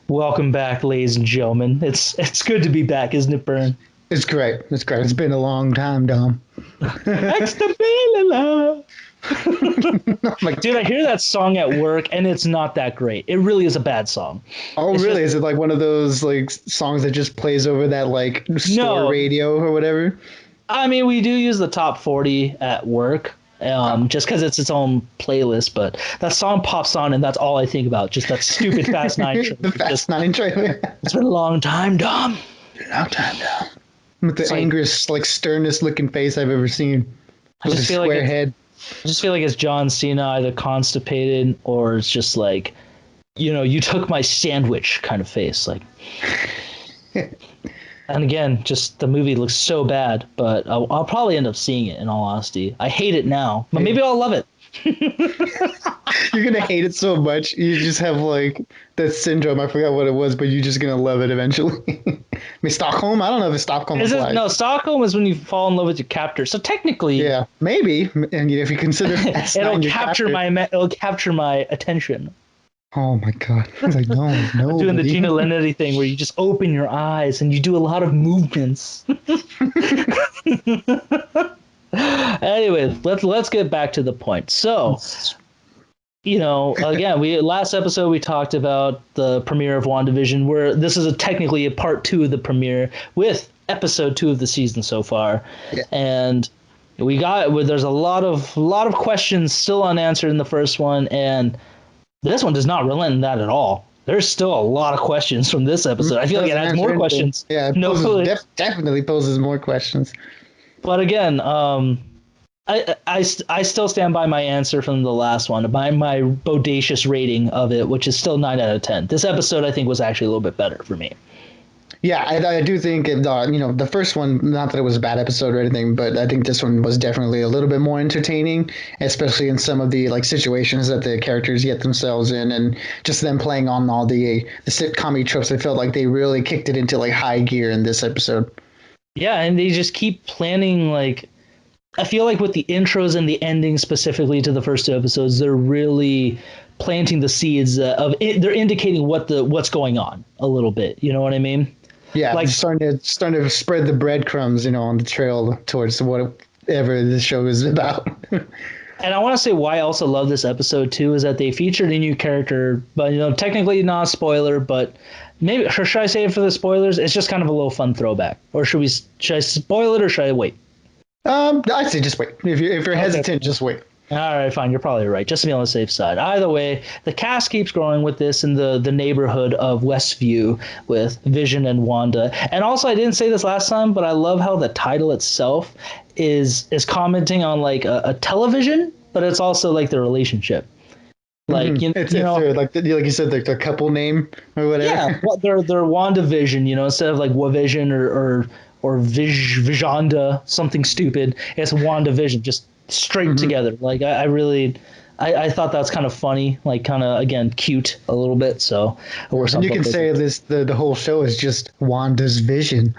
Welcome back, ladies and gentlemen. It's good to be back, isn't it, Bern? It's great. It's great. It's been a long time, Dom. Extra Bella. Oh my Dude, I God. hear that song at work and it's not that great. It really is a bad song. Oh, It's really? just Is it like one of those like songs that just plays over that like store no. radio or whatever? I mean, we do use the top 40 at work, Oh, just because it's its own playlist. But that song pops on, and that's all I think about. Just that stupid Fast Nine trailer. the Fast Just Nine trailer. it's been a long time, Dom. Long time now. With the It's like angriest, like sternest looking face I've ever seen. I With just his feel like square head. I just feel like it's John Cena either constipated or it's just like, you took my sandwich kind of face. Like, and again, just the movie looks so bad, but I'll probably end up seeing it in all honesty. I hate it now, but maybe I'll love it. You're gonna hate it so much. You just have like that syndrome. I forgot what it was, but you're just gonna love it eventually. I mean, Stockholm. I don't know if Stockholm Is it applies. no Stockholm is when you fall in love with your captor. So technically, Yeah, maybe. And if you consider it'll S9 your capture captor. it'll capture my attention. Oh my God. I was like, no, I'm no, doing the buddy. Gina Linetti thing where you just open your eyes and you do a lot of movements. Anyway, let's get back to the point. So, again, we last episode we talked about the premiere of WandaVision, where this is technically a part two of the premiere with episode two of the season so far, Yeah. and there's a lot of questions still unanswered in the first one, and this one does not relent in that at all. There's still a lot of questions from this episode. I feel like it Doesn't adds answer more anything. questions. Yeah, it No, definitely poses more questions. but again, I still stand by my answer from the last one, by my Bodacious rating of it, which is still 9 out of 10. This episode, I think, was actually a little bit better for me. Yeah, I do think the first one, not that it was a bad episode or anything, but I think this one was definitely a little bit more entertaining, especially in some of the like situations that the characters get themselves in, and just them playing on all the sitcom tropes. I felt like they really kicked it into like high gear in this episode. Yeah, and they just keep planning like I feel like with the intros and the endings specifically to the first two episodes, they're really planting the seeds of it. They're indicating what's going on a little bit. You know what I mean? Yeah, Like, starting to spread the breadcrumbs, on the trail towards whatever the show is about. and I want to say why I also love this episode too is that they featured a new character, but technically not a spoiler, but maybe or should I say it for the spoilers? It's just kind of a little fun throwback, or should I spoil it or should I wait? I'd say just wait. If you're hesitant, just wait. All right, fine. You're probably right. Just to be on the safe side. Either way, the cast keeps growing with this in the neighborhood of Westview with Vision and Wanda. And also, I didn't say this last time, but I love how the title itself is commenting on like a television, but it's also like the relationship. Like It's like like you said, like the couple name or whatever. yeah, well, they're WandaVision, instead of like Wavision or Visionda, something stupid. It's WandaVision, just straight together. Like I really, I thought that's kind of funny, like kind of again cute a little bit. So it works And on you can both say the whole show is just Wanda's vision.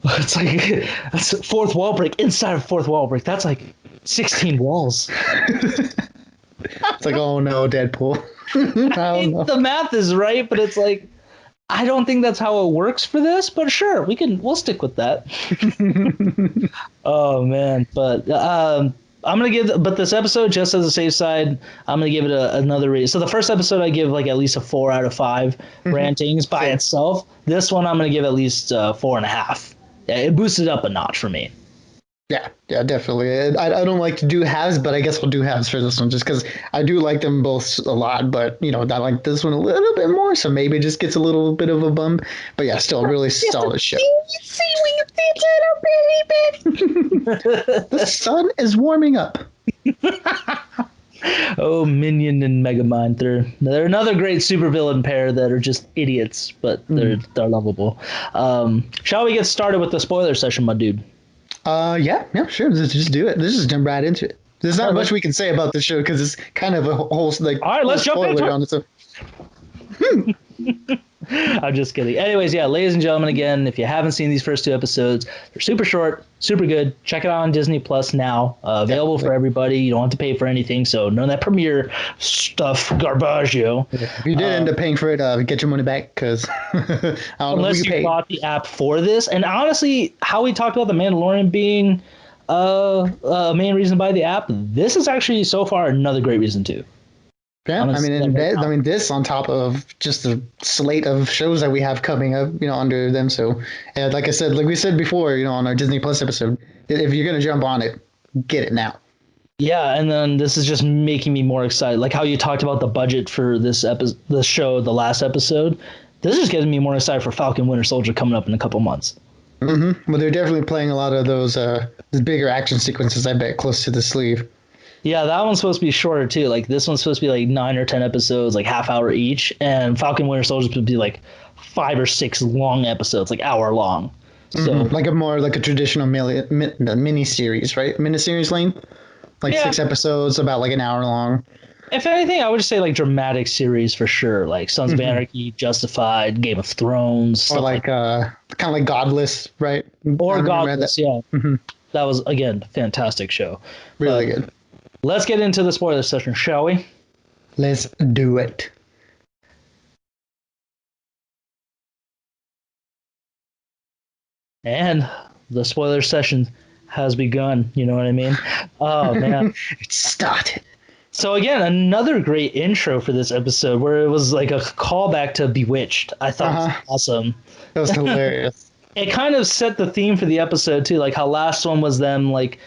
It's like that's fourth wall break inside of fourth wall break. That's like 16 walls. It's like, oh no, Deadpool. I mean, the math is right, but it's like I don't think that's how it works for this. But sure, we'll stick with that. Oh man, but I'm gonna give, but this episode just as a safe side, I'm gonna give it another rating. So the first episode I give like at least a 4 out of 5 rantings by itself. This one I'm gonna give at least 4.5. Yeah, it boosted up a notch for me. Yeah, definitely. I don't like to do halves, but I guess we'll do halves for this one just because I do like them both a lot. But I like this one a little bit more, so maybe it just gets a little bit of a bump. But yeah, still a really solid show. The sun is warming up. Oh, Minion and Megamind, they're another great supervillain pair that are just idiots, but they're lovable. Shall we get started with the spoiler session, my dude? Yeah, sure. Let's just do it. Let's just jump right into it. There's not All right, much we can say about the show because it's kind of a whole like all right, let's jump spoiler into it. on its own. I'm just kidding. Anyways, yeah, ladies and gentlemen, again, if you haven't seen these first 2 episodes, they're super short, super good. Check it out on Disney Plus now. Available for everybody. You don't have to pay for anything, so none of that premiere stuff, garbaggio. If you did end up paying for it, get your money back, because unless you bought the app for this. And honestly, how we talked about The Mandalorian being a main reason to buy the app, this is actually so far another great reason too. Yeah, I mean, this on top of just the slate of shows that we have coming up, under them. So, and like I said, like we said before, on our Disney Plus episode, if you're gonna jump on it, get it now. Yeah, and then this is just making me more excited. Like how you talked about the budget for this the show, the last episode. This is getting me more excited for Falcon Winter Soldier coming up in a couple months. Mm-hmm. Well, they're definitely playing a lot of those bigger action sequences, I bet, close to the sleeve. Yeah, that one's supposed to be shorter too. Like this one's supposed to be like 9 or 10 episodes, like half hour each, and Falcon Winter Soldier is supposed to be like 5 or 6 long episodes, like hour long. So like a traditional mini series, right? Mini series length, like 6 episodes, about like an hour long. If anything, I would just say like dramatic series for sure, like Sons of Anarchy, Justified, Game of Thrones, or like kind of like Godless, right? Or Godless, yeah. Mm-hmm. That was again a fantastic show. Really good. Let's get into the spoiler session, shall we? Let's do it. And the spoiler session has begun. You know what I mean? Oh man, it started. So again, another great intro for this episode, where it was like a callback to Bewitched. I thought it was awesome. That was hilarious. It kind of set the theme for the episode too, like how last one was them like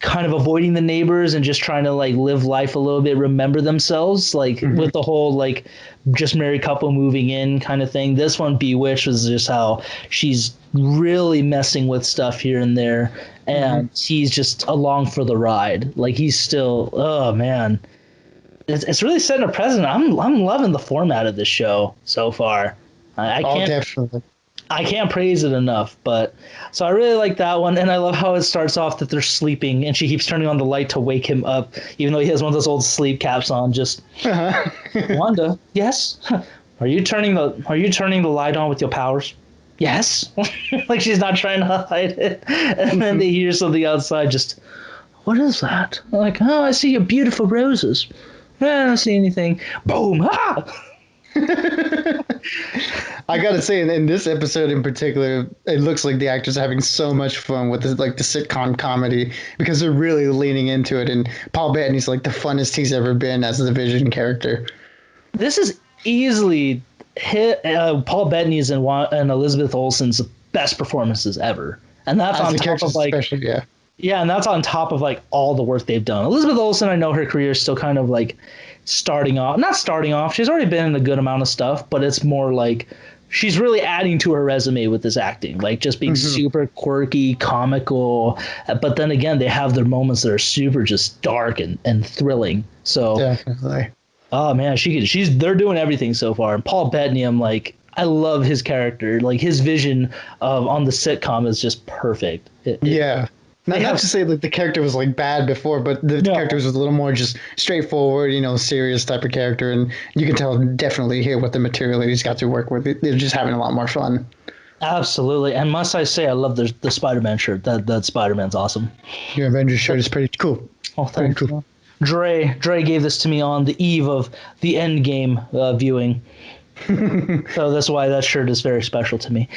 kind of avoiding the neighbors and just trying to like live life a little bit, remember themselves, like with the whole like just married couple moving in kind of thing. This one, Bewitched, was just how she's really messing with stuff here and there, and he's just along for the ride. Like he's still, oh man, it's really setting a precedent. I'm loving the format of this show so far. I can't definitely. I can't praise it enough, but so I really like that one, and I love how it starts off that they're sleeping, and she keeps turning on the light to wake him up, even though he has one of those old sleep caps on. Just Wanda, yes, are you turning the light on with your powers? Yes, like she's not trying to hide it, and then they hear something outside. Just what is that? I'm like, oh, I see your beautiful roses. I don't see anything. Boom! Ah! I gotta say, in this episode in particular, it looks like the actors are having so much fun with this, like the sitcom comedy, because they're really leaning into it. And Paul Bettany's like the funnest he's ever been as the Vision character. This is easily Paul Bettany's and Elizabeth Olsen's best performances ever, and that's on top of like and that's on top of like all the work they've done. Elizabeth Olsen, I know her career is still kind of like not starting off. She's already been in a good amount of stuff, but it's more like she's really adding to her resume with this acting, like just being super quirky, comical. But then again, they have their moments that are super just dark and thrilling. So definitely. Oh man, they're doing everything so far. And Paul Bettany, I'm like, I love his character. Like his vision on the sitcom is just perfect. Not to say that the character was like bad before, but the character was a little more just straightforward, serious type of character, and you can tell definitely here what the material that he's got to work with. They're just having a lot more fun. Absolutely, and must I say, I love the Spider-Man shirt. That Spider-Man's awesome. Your Avengers shirt is pretty cool. Oh, thank you. Cool. Dre gave this to me on the eve of the Endgame viewing, so that's why that shirt is very special to me.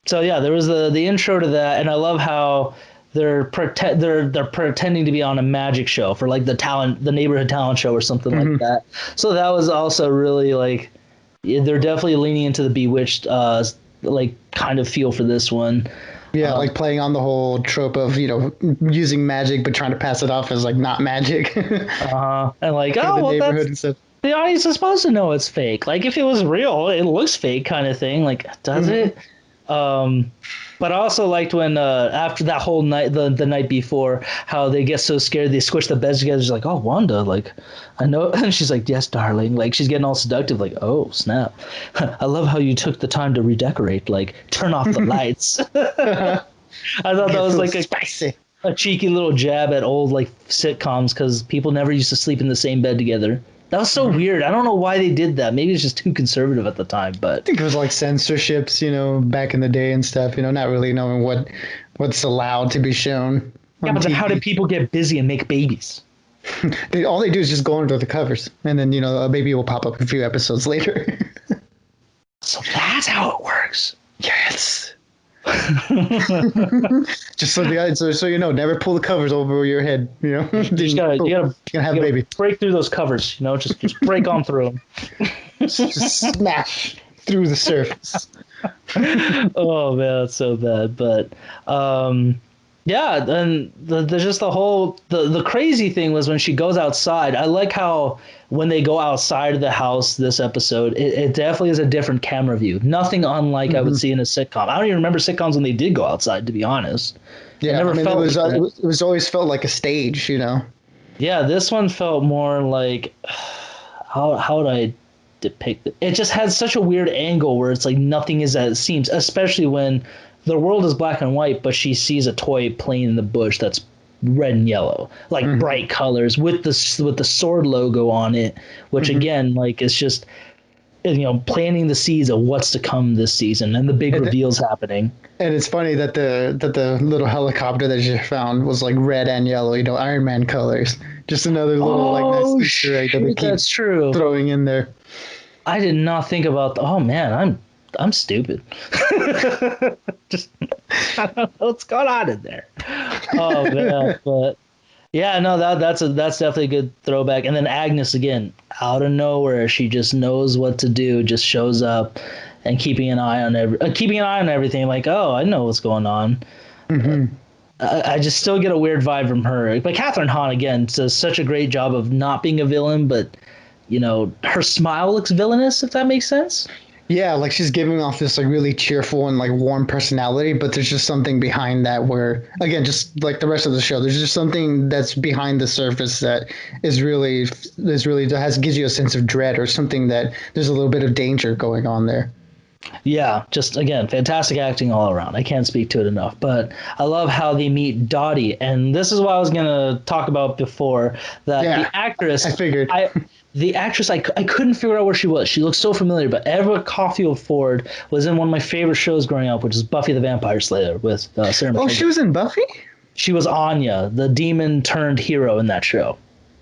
So yeah, there was the intro to that, and I love how they're pretending to be on a magic show for like the neighborhood talent show or something like that. So that was also really like they're definitely leaning into the Bewitched like kind of feel for this one. Yeah, like playing on the whole trope of using magic but trying to pass it off as like not magic. And like the audience is supposed to know it's fake. Like if it was real, it looks fake kind of thing. Like does it? But I also liked when after that whole night, the night before, how they get so scared they squish the beds together. She's like, "Oh, Wanda, like I know," and she's like, "Yes, darling." Like she's getting all seductive. Like, "Oh, snap! I love how you took the time to redecorate. Like, turn off the lights." I thought that was like a cheeky little jab at old like sitcoms because people never used to sleep in the same bed together. That was so weird. I don't know why they did that. Maybe it's just too conservative at the time, I but think it was like censorships, back in the day and stuff. Not really knowing what's allowed to be shown yeah, on but then how did TV. people get busy and make babies? All they do is just go under the covers, and then a baby will pop up a few episodes later. So that's how it works. Yes. Just so never pull the covers over your head. You just gotta, you gotta, gonna have you a gotta baby. break through those covers. Just break on through them. Just smash through the surface. Oh man, that's so bad. But yeah, and the just the whole the crazy thing was when she goes outside. I like how when they go outside of the house this episode, it definitely is a different camera view. Nothing unlike I would see in a sitcom. I don't even remember sitcoms when they did go outside, to be honest. Yeah, never felt it was, like that. it was always felt like a stage. Yeah, this one felt more like how would I depict it? It just has such a weird angle where it's like nothing is as it seems, especially when the world is black and white, but she sees a toy playing in the bush that's red and yellow, like bright colors with the sword logo on it, which again, like it's just planting the seeds of what's to come this season and the big reveals happening. And it's funny that the little helicopter that you found was like red and yellow, Iron Man colors. Just another little nice Easter egg that they keep that's true. throwing in there. I did not think about. Oh man, I'm stupid. Just I don't know what's going on in there. Oh man, but yeah, no, that's definitely a good throwback. And then Agnes again, out of nowhere, she just knows what to do, just shows up, and keeping an eye on everything. Like, oh, I know what's going on. I just still get a weird vibe from her. But Catherine Hahn again does such a great job of not being a villain, but her smile looks villainous, if that makes sense. Yeah, like she's giving off this like really cheerful and like warm personality, but there's just something behind that where, again, just like the rest of the show, there's just something that's behind the surface that gives you a sense of dread or something that there's a little bit of danger going on there. Yeah, just again, fantastic acting all around. I can't speak to it enough. But I love how they meet Dottie, and this is what I was gonna talk about before. That the actress, I figured. The actress, I couldn't figure out where she was. She looked so familiar, but Edward Caulfield Ford was in one of my favorite shows growing up, which is Buffy the Vampire Slayer with Sarah McLachlan. Oh, she was in Buffy? She was Anya, the demon turned hero in that show.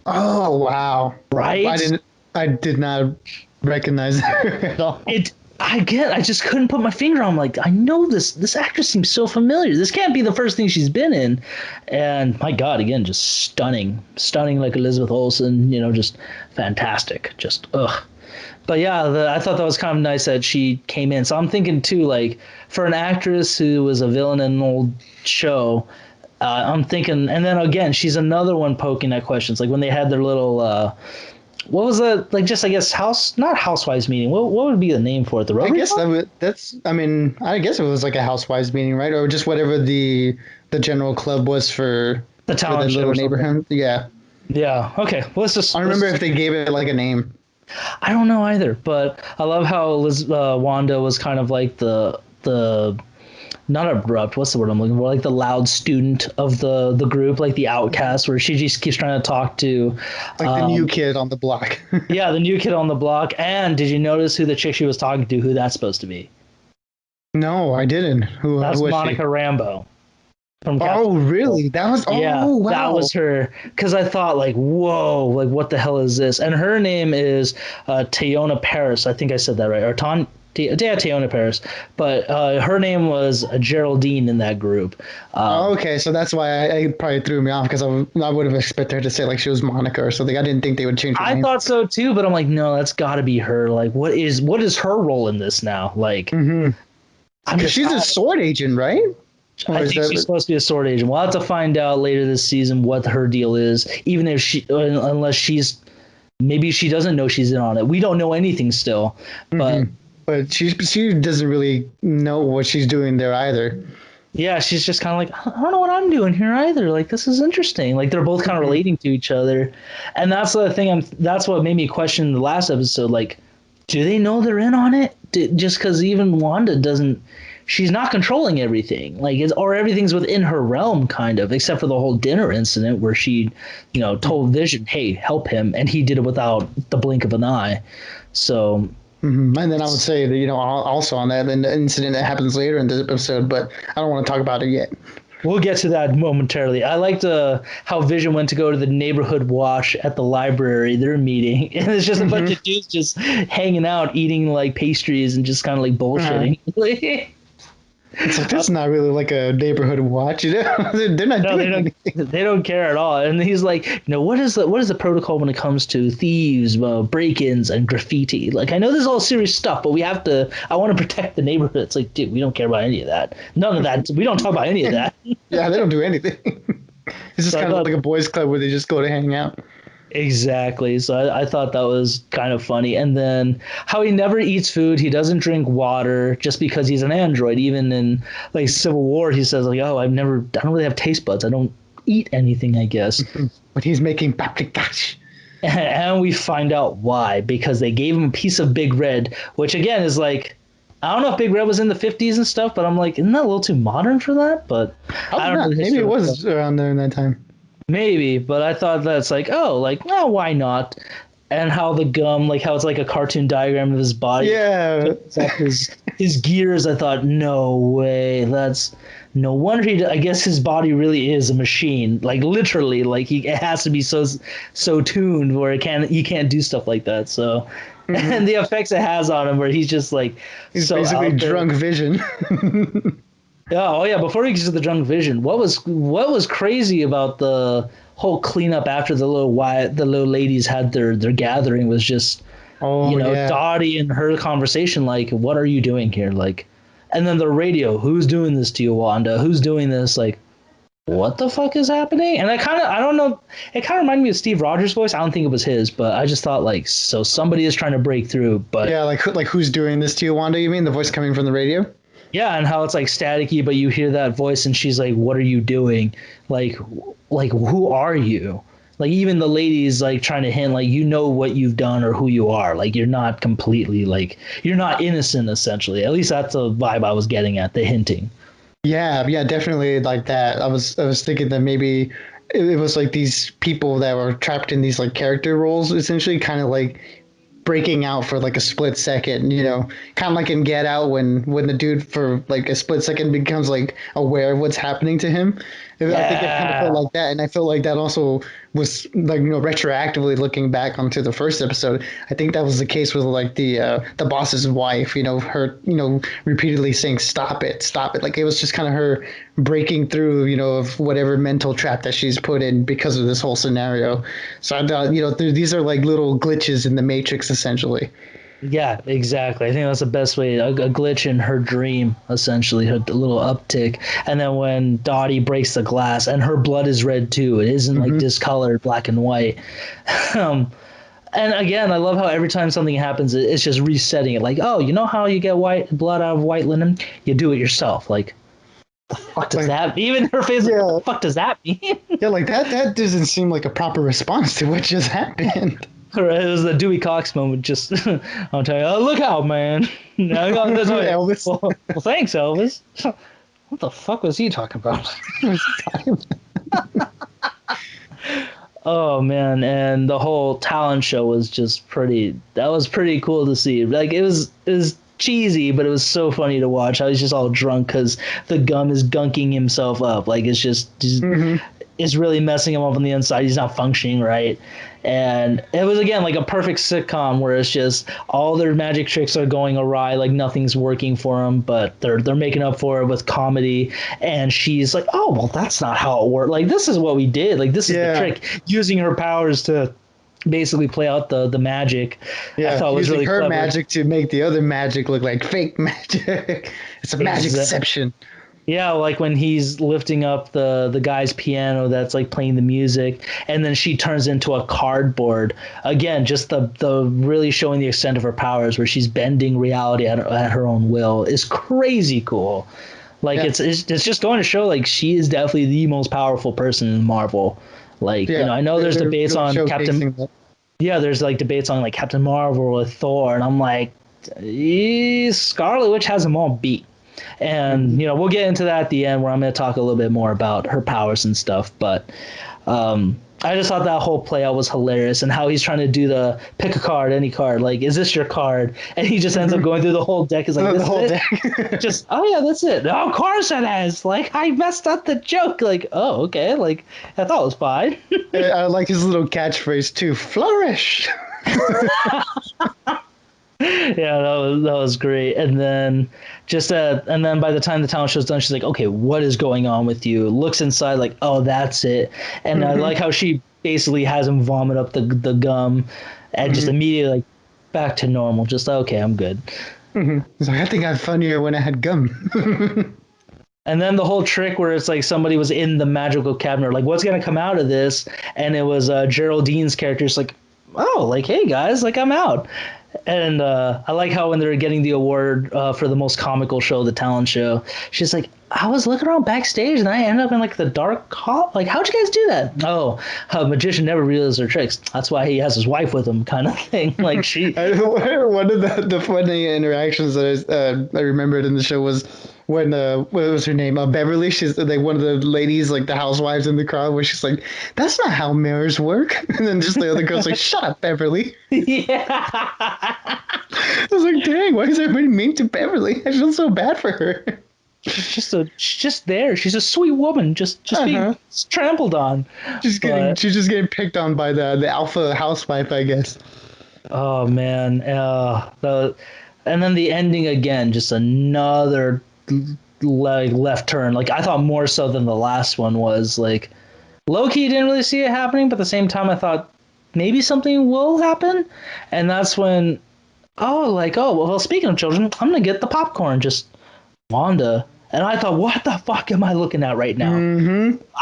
Oh, wow. Right? I did not recognize her at all. I just couldn't put my finger on. Like, I know this actress seems so familiar. This can't be the first thing she's been in. And my God, again, just stunning like Elizabeth Olsen. Just fantastic. Just ugh. But yeah, I thought that was kind of nice that she came in. So I'm thinking too, like for an actress who was a villain in an old show, I'm thinking, and then again, she's another one poking at questions. Like when they had their little. What was that? Like, just I guess not housewives meeting. What would be the name for it? The Rotary? I guess I guess it was like a housewives meeting, right? Or just whatever the general club was for the talent show little neighborhood. Yeah. Yeah. Okay. Well, let's just. I don't remember if they gave it like a name. I don't know either, but I love how Wanda was kind of like the not abrupt. What's the word I'm looking for? Like the loud student of the group, like the outcast, where she just keeps trying to talk to, like the new kid on the block. Yeah, the new kid on the block. And did you notice who the chick she was talking to? Who that's supposed to be? No, I didn't. That's Monica Rambeau. Oh, really? That was wow. That was her. Because I thought, like, whoa, like what the hell is this? And her name is Teyonah Parris. I think I said that right. Or Teyonah Parris, but her name was Geraldine in that group. Okay, so that's why I probably threw me off because I would have expected her to say like she was Monica or something. I didn't think they would change her name. I thought so too, but I'm like, no, that's got to be her. Like, what is her role in this now? Like, because she's a sword agent, right? I think she's supposed to be a sword agent. We'll have to find out later this season what her deal is, even if unless maybe she doesn't know she's in on it. We don't know anything still, but. But she doesn't really know what she's doing there either. Yeah, she's just kind of like, I don't know what I'm doing here either. Like, this is interesting. Like, they're both kind of relating to each other. And that's the thing. That's what made me question the last episode. Like, do they know they're in on it? Just because even Wanda doesn't she's not controlling everything, like or everything's within her realm, kind of, except for the whole dinner incident where she, told Vision, "Hey, help him," and he did it without the blink of an eye. So. And then I would say that, also on that, an incident that happens later in the episode, but I don't want to talk about it yet. We'll get to that momentarily. I liked how Vision went to go to the neighborhood watch at the library. They're meeting, and it's just a bunch of dudes just hanging out, eating like pastries and just kind of like bullshitting. It's like, that's not really like a neighborhood watch, they're not doing anything. They don't care at all. And he's like, what is the protocol when it comes to thieves, break-ins, and graffiti? Like, I know this is all serious stuff, but I want to protect the neighborhood. It's like, dude, we don't care about any of that. None of that. We don't talk about any of that. Yeah, they don't do anything. It's just kind of like a boys' club where they just go to hang out. Exactly. So I thought that was kind of funny. And then how he never eats food. He doesn't drink water just because he's an android. Even in like Civil War, he says like, "Oh, I don't really have taste buds. I don't eat anything, I guess." But he's making paprikash. And we find out why, because they gave him a piece of Big Red, which again is like, I don't know if Big Red was in the 50s and stuff, but I'm like, isn't that a little too modern for that? But I don't know. Maybe it was around there in that time. Maybe, but I thought that's like, why not? And how the gum, like how it's like a cartoon diagram of his body. Yeah. His gears, I thought, no way. That's no wonder I guess his body really is a machine. Like literally, like it has to be so tuned where he can't do stuff like that. So and the effects it has on him where he's just like he's so basically drunk Vision. Yeah, before we get to the drunk Vision, what was crazy about the whole cleanup after the little ladies had their gathering was just Dottie and her conversation, like, what are you doing here? Like, and then the radio, who's doing this to you, Wanda? Who's doing this? Like, what the fuck is happening? And I don't know, it kind of reminded me of Steve Rogers' voice. I don't think it was his, but I just thought like, so somebody is trying to break through, but yeah, like who's doing this to you, Wanda? You mean the voice coming from the radio? Yeah, and how it's like staticky, but you hear that voice and she's like, what are you doing? Like who are you? Like even the ladies like trying to hint like, what you've done or who you are. Like you're not completely like, you're not innocent essentially. At least that's the vibe I was getting at, the hinting. Yeah, definitely like that. I was thinking that maybe it was like these people that were trapped in these like character roles, essentially kind of like breaking out for like a split second, kind of like in Get Out when the dude for like a split second becomes like aware of what's happening to him. I think it kind of felt like that, and I feel like that also was like retroactively looking back onto the first episode. I think that was the case with like the boss's wife. Her repeatedly saying stop it. Like it was just kind of her breaking through of whatever mental trap that she's put in because of this whole scenario. So I thought these are like little glitches in the Matrix essentially. Yeah, exactly. I think that's the best way. A glitch in her dream, essentially, her little uptick. And then when Dottie breaks the glass, and her blood is red too. It isn't like discolored black and white. And again, I love how every time something happens, it's just resetting it. Like, oh, you know how you get white blood out of white linen? You do it yourself. Like, the fuck does that mean? Even her face, yeah. What the fuck does that mean? Yeah, like that doesn't seem like a proper response to what just happened. It was the Dewey Cox moment. Just, I'll tell you, look out, man. That's Elvis. Well, thanks, Elvis. What the fuck was he talking about? Oh, man. And the whole talent show was just that was pretty cool to see. Like, it was cheesy, but it was so funny to watch. I was just all drunk because the gum is gunking himself up. Like, it's just it's really messing him up on the inside. He's not functioning right. And it was, again, like a perfect sitcom where it's just all their magic tricks are going awry, like nothing's working for them, but they're making up for it with comedy. And she's like, oh, well, that's not how it worked. Like, this is what we did. Like, this is the trick. Using her powers to basically play out the magic. Yeah, I thought it was using really her clever. magic to make the other magic look like fake magic. It's a magic deception. Yeah, like when he's lifting up the guy's piano that's like playing the music, and then she turns into a cardboard. Again, just the really showing the extent of her powers, where she's bending reality at her own will, is crazy cool. Like it's just going to show like she is definitely the most powerful person in Marvel. Like I know there's debates on Captain. Yeah, there's like debates on like Captain Marvel or Thor, and I'm like, Scarlet Witch has them all beat. And we'll get into that at the end where I'm going to talk a little bit more about her powers and stuff. But I just thought that whole playout was hilarious, and how he's trying to do the pick a card, any card, like, is this your card? And he just ends up going through the whole deck. Is like, this the whole is deck. just, oh yeah, that's it. Oh, of course it is. Like, I messed up the joke. Like, oh, okay. Like, I thought it was fine. I like his little catchphrase too. Flourish. Yeah, that was great. And then by the time the talent show's done, she's like, okay, what is going on with you? Looks inside, like, oh, that's it. And I like how she basically has him vomit up the gum, and just immediately, like, back to normal. Just, okay, I'm good. He's like, I think I'm funnier when I had gum. And then the whole trick where it's like somebody was in the magical cabinet, like, what's gonna come out of this? And it was Geraldine's character. It's like, oh, like, hey guys, like, I'm out. And I like how when they were getting the award for the most comical show, the talent show, she's like, I was looking around backstage and I ended up in like the dark hall. Like, how'd you guys do that? Oh, a magician never realizes their tricks. That's why he has his wife with him, kind of thing. Like, she. One of the funny interactions that I remembered in the show was when what was her name? Beverly. She's like one of the ladies, like the housewives in the crowd, where she's like, "That's not how mirrors work." And then just the other girl's like, "Shut up, Beverly." Yeah. I was like, "Dang, why is everybody mean to Beverly? I feel so bad for her." She's just there. She's a sweet woman, just being trampled on. She's just getting picked on by the alpha housewife, I guess. Oh man, and then the ending again, just another left turn. Like, I thought more so than the last one was. Like, low-key didn't really see it happening, but at the same time I thought maybe something will happen. And that's when, well, speaking of children, I'm gonna get the popcorn. Just Wanda. And I thought, what the fuck am I looking at right now?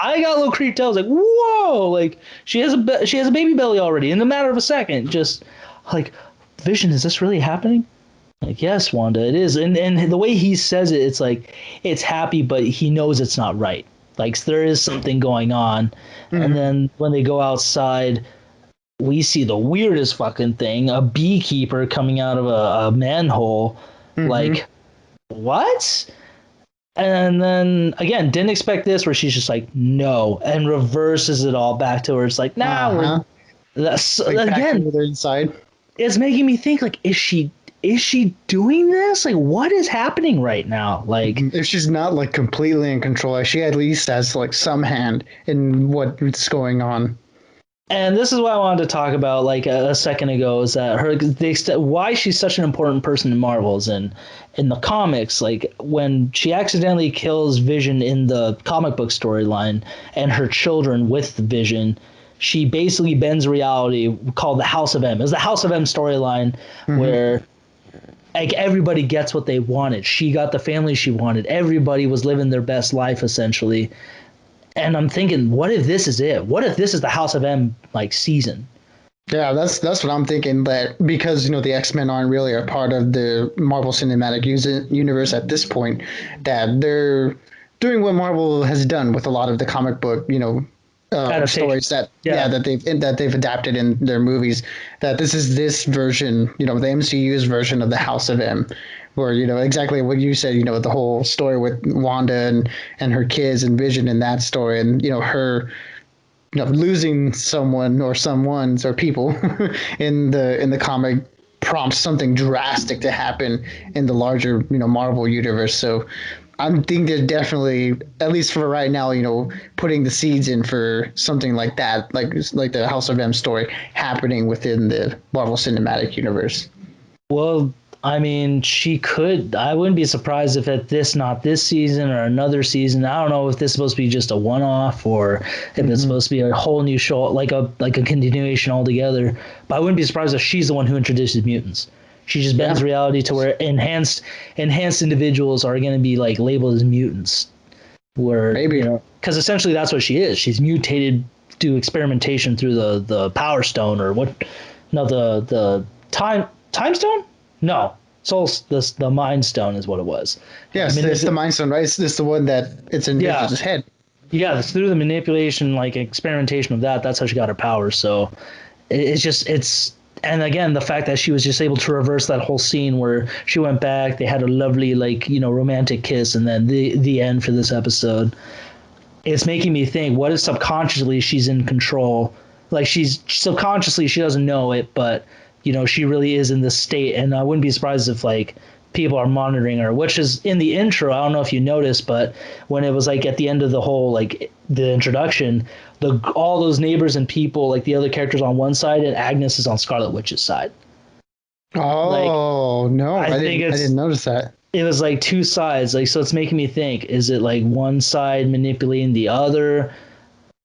I got a little creeped out. I was like, whoa! Like, she has a baby belly already in a matter of a second. Just like, Vision, is this really happening? Like, yes, Wanda, it is. And the way he says it, it's like, it's happy, but he knows it's not right. Like, there is something going on. And then when they go outside, we see the weirdest fucking thing: a beekeeper coming out of a manhole. Like, what? And then again, didn't expect this, where she's just like, no, and reverses it all back to her. It's like, nah, that's like, again, inside. It's making me think, like, is she doing this? Like, what is happening right now? Like, if she's not like completely in control, she at least has like some hand in what's going on. And this is what I wanted to talk about, like, a second ago, is that why she's such an important person in Marvel's and in the comics. Like, when she accidentally kills Vision in the comic book storyline and her children with Vision, she basically bends reality, called the House of M. It was the House of M storyline where, like, everybody gets what they wanted. She got the family she wanted. Everybody was living their best life, essentially. And I'm thinking, what if this is it? What if this is the House of M, like, season? Yeah, that's what I'm thinking. That because the X-Men aren't really a part of the Marvel Cinematic Universe at this point, that they're doing what Marvel has done with a lot of the comic book, stories that they've adapted in their movies. That this is this version, the MCU's version of the House of M, where exactly what you said, the whole story with Wanda and her kids and Vision in that story, and her losing someone or someones or people in the comic prompts something drastic to happen in the larger Marvel universe. So I think they're definitely, at least for right now, putting the seeds in for something like that, like the House of M story happening within the Marvel Cinematic Universe. Well, I mean, she could. I wouldn't be surprised if not this season or another season. I don't know if this is supposed to be just a one-off or if it's supposed to be a whole new show, like a continuation altogether. But I wouldn't be surprised if she's the one who introduces mutants. She just bends reality to where enhanced individuals are going to be, like, labeled as mutants. Where, maybe, because essentially that's what she is. She's mutated through experimentation through the Power Stone, or what? No, the time stone. No, the Mind Stone is what it was. Yes, it's the Mind Stone, right? It's the one that it's in Vision's head. Yeah, it's through the manipulation, like, experimentation of that. That's how she got her powers. So it's And again, the fact that she was just able to reverse that whole scene where she went back, they had a lovely, like, romantic kiss, and then the end for this episode. It's making me think, what if subconsciously she's in control? Like, she's subconsciously, she doesn't know it, but she really is in this state. And I wouldn't be surprised if, like, people are monitoring her, which is in the intro. I don't know if you noticed, but when it was like at the end of the whole, like, the introduction, all those neighbors and people, like the other characters on one side, and Agnes is on Scarlet Witch's side. Oh, no, I didn't notice that. It was like two sides, like, so it's making me think, is it like one side manipulating the other,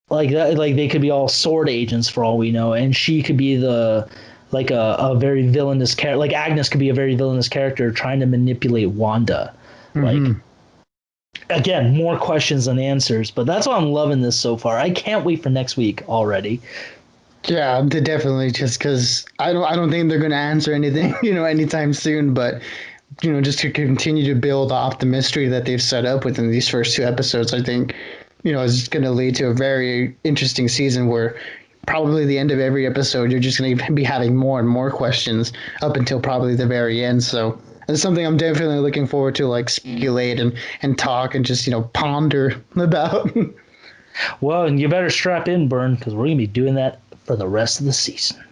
like that, like they could be all sword agents for all we know, and she could be the, like, a very villainous character, like Agnes could be a very villainous character trying to manipulate Wanda. Like, again, more questions than answers, but that's why I'm loving this so far. I can't wait for next week already. Yeah, definitely, just because I don't think they're going to answer anything anytime soon, but just to continue to build off the mystery that they've set up within these first two episodes, I think, is going to lead to a very interesting season where probably the end of every episode, you're just going to be having more and more questions up until probably the very end. So it's something I'm definitely looking forward to, like, speculate and talk and just, ponder about. Well, and you better strap in, Bern, because we're going to be doing that for the rest of the season.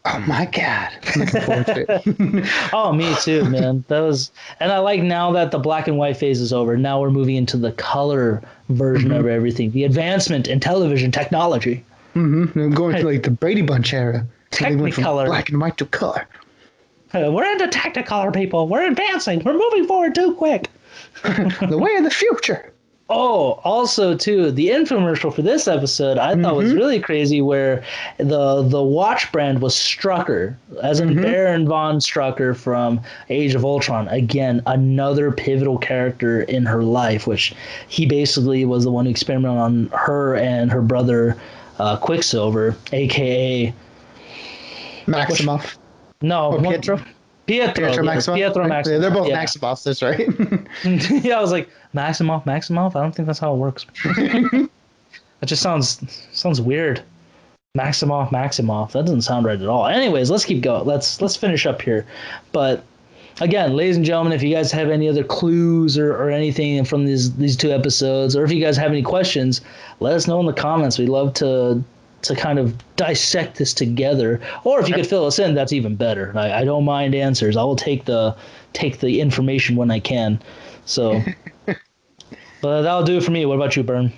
Oh my God. I'm looking forward to it. Oh, me too, man. And I like now that the black and white phase is over. Now we're moving into the color version of everything. The advancement in television technology. I'm going to, like, the Brady Bunch era. Technicolor. Black and white to color. We're into Technicolor, people. We're advancing. We're moving forward too quick. The way of the future. Oh, also too, the infomercial for this episode I thought was really crazy, where the watch brand was Strucker, as in Baron von Strucker from Age of Ultron. Again, another pivotal character in her life, which he basically was the one who experimented on her and her brother Quicksilver, aka Maximoff. Pietro. Pietro Maximoff. Pietro Maximoff. Yeah, they're both Maximoffs, that's right. Yeah, I was like, Maximoff? I don't think that's how it works. It just sounds weird. Maximoff. That doesn't sound right at all. Anyways, let's keep going. Let's finish up here. But again, ladies and gentlemen, if you guys have any other clues or anything from these two episodes, or if you guys have any questions, let us know in the comments. We'd love to kind of dissect this together, or if you could fill us in, that's even better. I don't mind answers. I will take the information when I can. So, but that'll do it for me. What about you, Bern?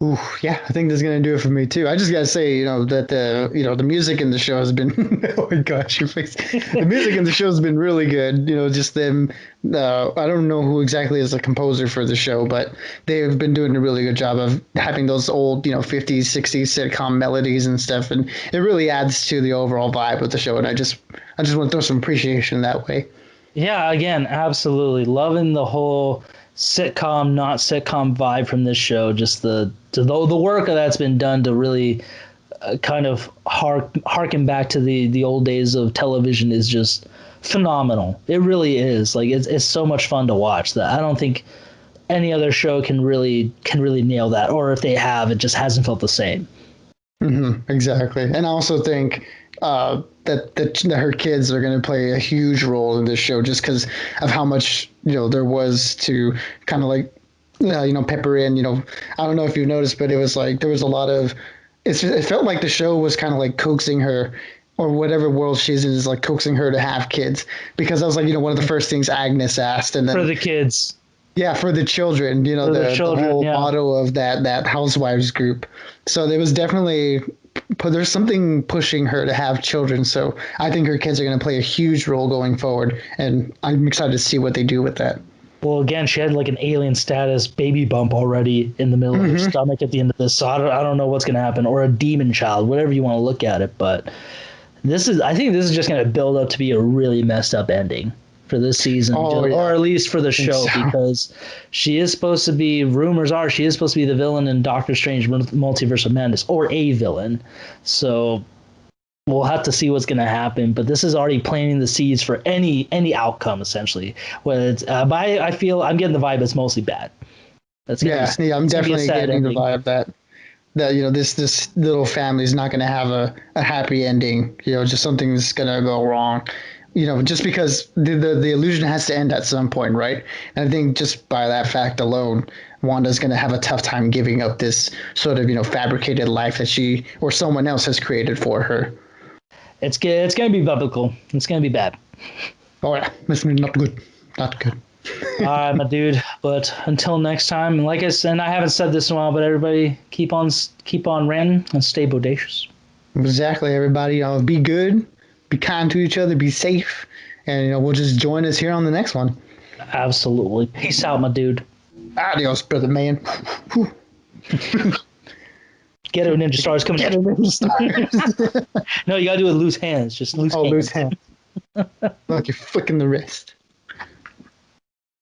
Ooh, yeah, I think that's gonna do it for me too. I just gotta say, that the music in the show has been oh my gosh, your face. The music in the show has been really good. Just them. I don't know who exactly is the composer for the show, but they've been doing a really good job of having those old 50s, 60s sitcom melodies and stuff, and it really adds to the overall vibe of the show. And I just want to throw some appreciation that way. Yeah, again, absolutely loving the whole sitcom, not sitcom vibe from this show. Just the work that's been done to really kind of harken back to the old days of television is just phenomenal. It really is. Like, it's so much fun to watch that I don't think any other show can really nail that, or if they have, it just hasn't felt the same. Exactly. And I also think that her kids are going to play a huge role in this show, just because of how much there was to kind of like pepper in. I don't know if you noticed, but it was like there was a lot of it felt like the show was kind of like coaxing her, or whatever world she's in is like coaxing her to have kids, because that was like one of the first things Agnes asked, and then for the kids. Yeah, for the children, the whole motto of that housewives group. So there was definitely there's something pushing her to have children. So I think her kids are going to play a huge role going forward, and I'm excited to see what they do with that. Well, again, she had like an alien status baby bump already in the middle of her stomach at the end of this. So I don't know what's going to happen, or a demon child, whatever you want to look at it. But I think this is just going to build up to be a really messed up ending for this season, or at least for the show, because she is supposed to be, rumors are she is supposed to be the villain in Doctor Strange Multiverse of Madness, or a villain. So we'll have to see what's going to happen, but this is already planting the seeds for any outcome, essentially. Whether it's but I'm getting the vibe it's mostly bad. I'm definitely getting the vibe that that this little family is not going to have a happy ending. Just something's going to go wrong. Just because the illusion has to end at some point, right? And I think just by that fact alone, Wanda's going to have a tough time giving up this sort of fabricated life that she or someone else has created for her. It's going to be biblical. It's going to be bad. Oh yeah, this is not good. Not good. All right, my dude. But until next time, and like I said, and I haven't said this in a while, but everybody keep on ranting and stay bodacious. Exactly, everybody. Be good, be kind to each other, be safe, and we'll just join us here on the next one. Absolutely. Peace out, my dude. Adios, brother man. Get it, Ninja Stars coming. Get it, Ninja Stars. No, you gotta do it with loose hands. Just loose hands. Loose hands. Like you're flicking the wrist.